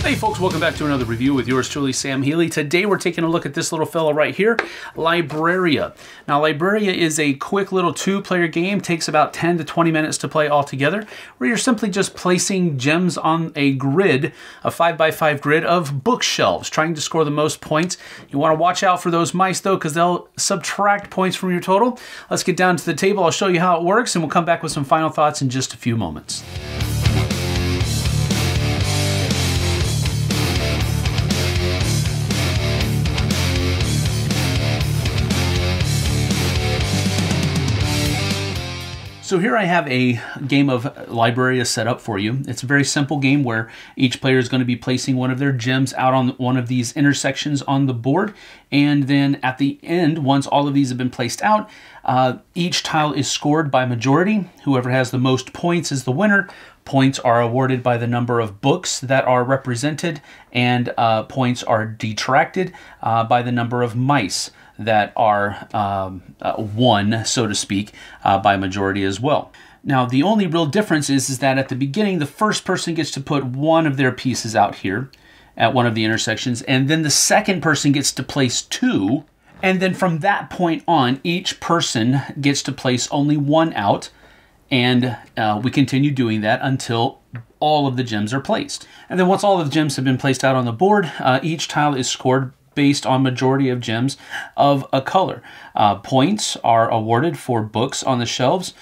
Hey folks, welcome back to another review with yours truly, Sam Healey. Today we're taking a look at this little fella right here, Libraria. Now Libraria is a quick little two-player game, takes about 10 to 20 minutes to play altogether, where you're simply just placing gems on a grid, a 5x5 grid of bookshelves, trying to score the most points. You want to watch out for those mice though, because they'll subtract points from your total. Let's get down to the table, I'll show you how it works, and we'll come back with some final thoughts in just a few moments. So here I have a game of Libraria set up for you. It's a very simple game where each player is going to be placing one of their gems out on one of these intersections on the board. And then at the end, once all of these have been placed out, each tile is scored by majority. Whoever has the most points is the winner. Points are awarded by the number of books that are represented, and points are detracted by the number of mice that are won, so to speak, by majority as well. Now, the only real difference is that at the beginning, the first person gets to put one of their pieces out here at one of the intersections, and then the second person gets to place two, and then from that point on, each person gets to place only one out, and we continue doing that until all of the gems are placed. And then once all of the gems have been placed out on the board, each tile is scored based on majority of gems of a color. Points are awarded for books on the shelves.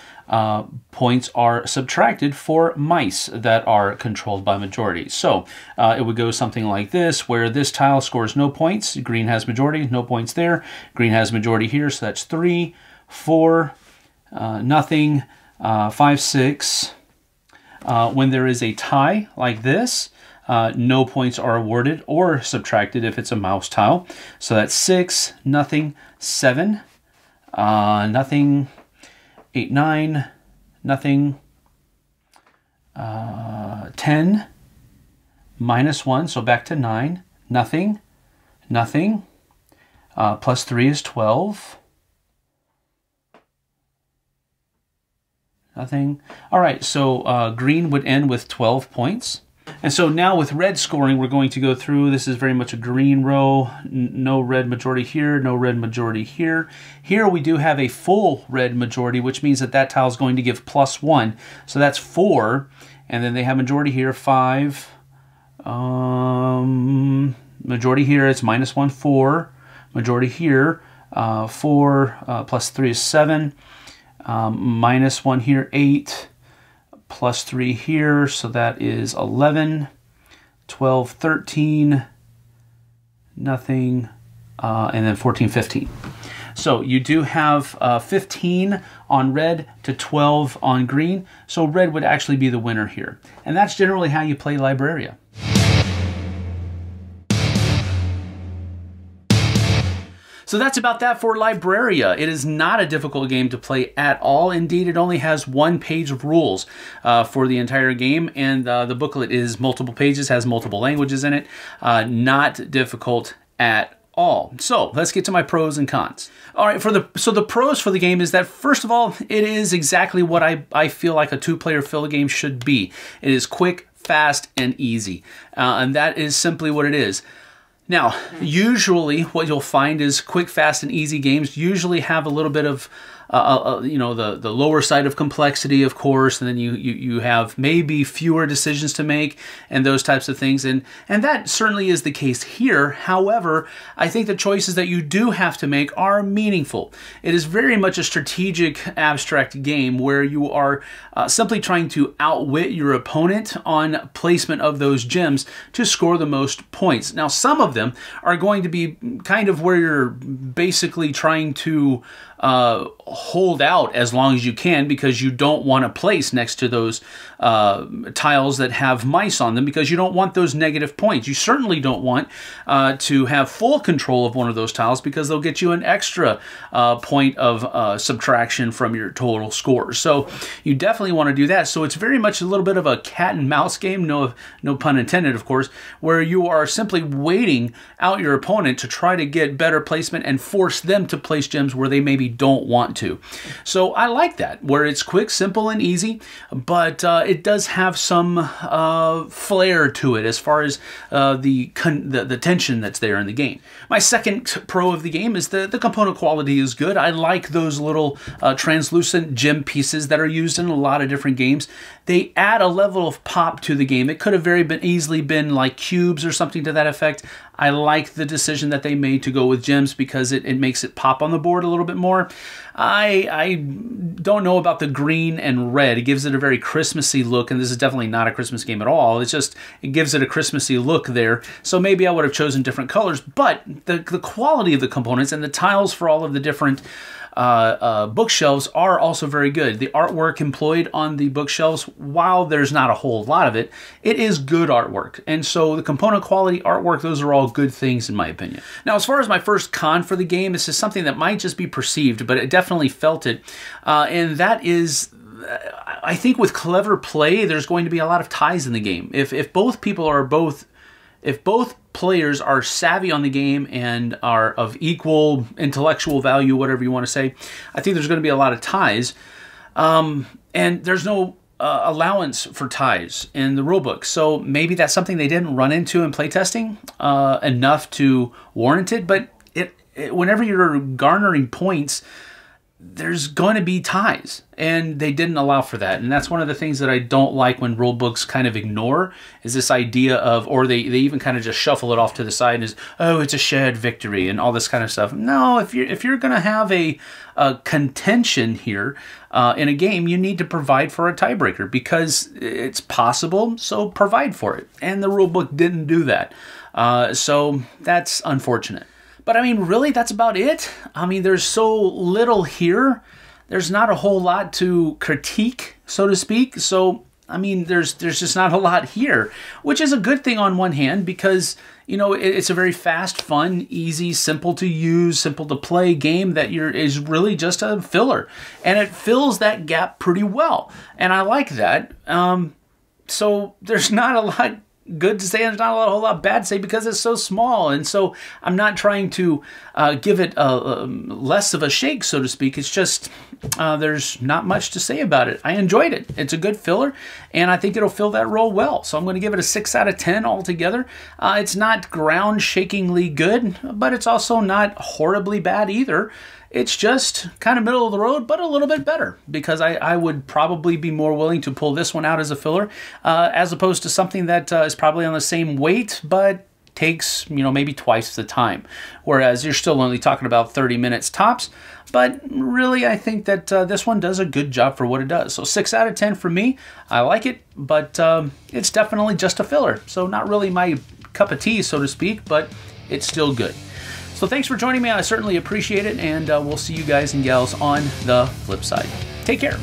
Points are subtracted for mice that are controlled by majority. So it would go something like this, where this tile scores no points. Green has majority, no points there. Green has majority here, so that's 3, 4, nothing, 5, 6. When there is a tie like this, no points are awarded or subtracted if it's a mouse tile. So that's 6, nothing, 7, nothing, 8, 9, nothing, 10, -1, so back to 9, nothing, nothing, plus 3 is 12, nothing. All right, so green would end with 12 points. And so now with red scoring, we're going to go through. This is very much a green row. No red majority here, no red majority here. Here we do have a full red majority, which means that that tile is going to give +1. So that's 4. And then they have majority here, 5. Majority here, it's -1, 4. Majority here, 4 plus 3 is 7. -1 here, 8. Plus 3 here, so that is 11, 12, 13, nothing, and then 14, 15. So you do have 15 on red to 12 on green, so red would actually be the winner here. And that's generally how you play Libraria. So that's about that for Libraria. It is not a difficult game to play at all. Indeed, it only has 1 page of rules for the entire game, and the booklet is multiple pages, has multiple languages in it. Not difficult at all. So let's get to my pros and cons. All right, so the pros for the game is that, first of all, it is exactly what I feel like a two-player filler game should be. It is quick, fast, and easy, and that is simply what it is. Now, usually what you'll find is quick, fast, and easy games usually have a little bit of, you know, the lower side of complexity, of course, and then you have maybe fewer decisions to make and those types of things, and that certainly is the case here. However, I think the choices that you do have to make are meaningful. It is very much a strategic, abstract game where you are simply trying to outwit your opponent on placement of those gems to score the most points. Now, some of them are going to be kind of where you're basically trying to hold out as long as you can, because you don't want to place next to those tiles that have mice on them, because you don't want those negative points. You certainly don't want to have full control of one of those tiles, because they'll get you an extra point of subtraction from your total score. So you definitely want to do that. So it's very much a little bit of a cat and mouse game, no pun intended, of course, where you are simply waiting out your opponent to try to get better placement and force them to place gems where they maybe don't want to. So I like that, where it's quick, simple, and easy, but it does have some flair to it as far as the tension that's there in the game. My second pro of the game is the component quality is good. I like those little translucent gem pieces that are used in a lot of different games. They add a level of pop to the game. It could have easily been like cubes or something to that effect. I like the decision that they made to go with gems because it makes it pop on the board a little bit more. I don't know about the green and red. It gives it a very Christmassy look, and this is definitely not a Christmas game at all. It's just, it gives it a Christmassy look there. So maybe I would have chosen different colors, but the quality of the components and the tiles for all of the different bookshelves are also very good. The artwork employed on the bookshelves, while there's not a whole lot of it, it is good artwork. And so the component quality, artwork, those are all good things in my opinion. Now, as far as my first con for the game, this is something that might just be perceived, but it definitely felt it. And that is, I think with clever play, there's going to be a lot of ties in the game. If both players are savvy on the game and are of equal intellectual value, whatever you want to say, I think there's going to be a lot of ties. And there's no allowance for ties in the rulebook. So maybe that's something they didn't run into in playtesting enough to warrant it. But whenever you're garnering points, there's going to be ties, and they didn't allow for that. And that's one of the things that I don't like when rule books kind of ignore, is this idea of, or they even kind of just shuffle it off to the side and is, oh, it's a shared victory and all this kind of stuff. No, if you're going to have a contention here in a game, you need to provide for a tiebreaker because it's possible, so provide for it. And the rule book didn't do that. So that's unfortunate. But I mean, really, that's about it. I mean, there's so little here. There's not a whole lot to critique, so to speak. So, I mean, there's just not a lot here, which is a good thing on one hand because, you know, it's a very fast, fun, easy, simple to use, simple to play game that is really just a filler. And it fills that gap pretty well. And I like that. So there's not a lot good to say, and there's not a whole lot bad to say because it's so small. And so I'm not trying to give it less of a shake, so to speak. It's just there's not much to say about it. I enjoyed it. It's a good filler, and I think it'll fill that role well. So I'm going to give it a 6 out of 10 altogether. It's not ground-shakingly good, but it's also not horribly bad either. It's just kind of middle of the road, but a little bit better because I would probably be more willing to pull this one out as a filler as opposed to something that is probably on the same weight but takes, you know, maybe twice the time. Whereas you're still only talking about 30 minutes tops. But really, I think that this one does a good job for what it does. So 6 out of 10 for me. I like it, but it's definitely just a filler. So not really my cup of tea, so to speak, but it's still good. So thanks for joining me. I certainly appreciate it, and we'll see you guys and gals on the flip side. Take care.